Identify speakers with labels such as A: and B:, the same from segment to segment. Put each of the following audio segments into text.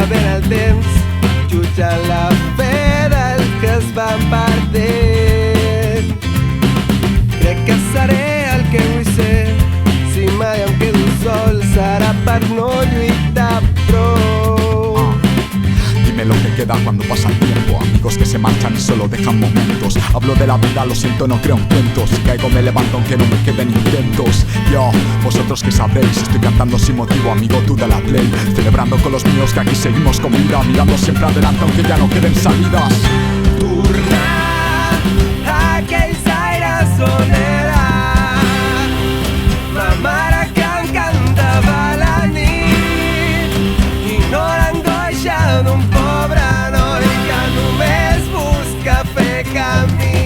A: perdent el temps, jutjant la fe del que es van perdent. Crec que seré el que vull ser, si mai em quedo sol serà per no lluitar prou.
B: Dime lo que queda cuando pasa el tiempo, amigos que se marchan y solo dejan momentos. Hablo de la vida, lo siento, no creo en cuentos. Si caigo me levanto aunque no me queden intentos. Yo, vosotros que sabréis, estoy cantando sin motivo, amigo tú de la ley. Celebrando con los míos que aquí seguimos con vida, mirando siempre adelante aunque ya no queden salidas.
A: Tornar a aquells aires on era ma mare que em cantava la nit i no l'angoixa d'un pobre noi que només busca fer camí.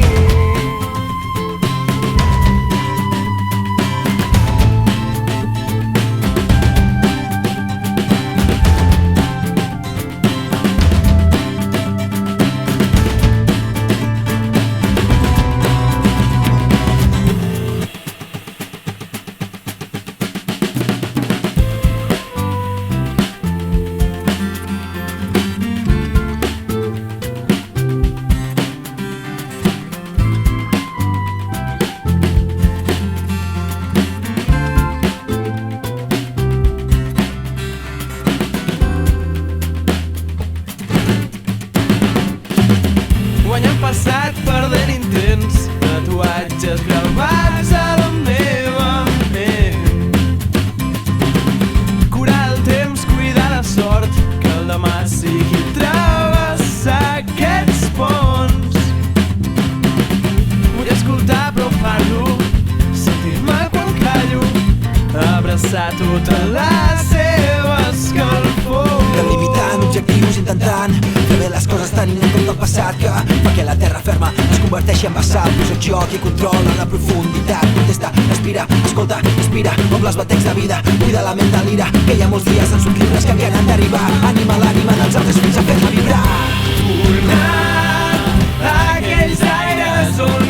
A: Guanyant passat, perdent intents, tatuatges gravats a la meva ment. Curar el temps, cuidar la sort, que el demà sigui travessar aquests ponts. Vull escoltar però parlo, sentir-me quan callo, abraçar tota la seva escalfor.
C: Delimitant objectius, intentant fer bé les coses tenint en compte el passat, que fa que la terra ferma es converteixi en vessal. Posa en joc i controla la profunditat. Contesta, respira, escolta, inspira, omple els batecs de vida, cuida la ment de l'ira, que hi ha molts dies en somriures que encara han d'arribar. Anima l'ànima dels altres fins a fer-la vibrar.
A: Tornar a aquells aires on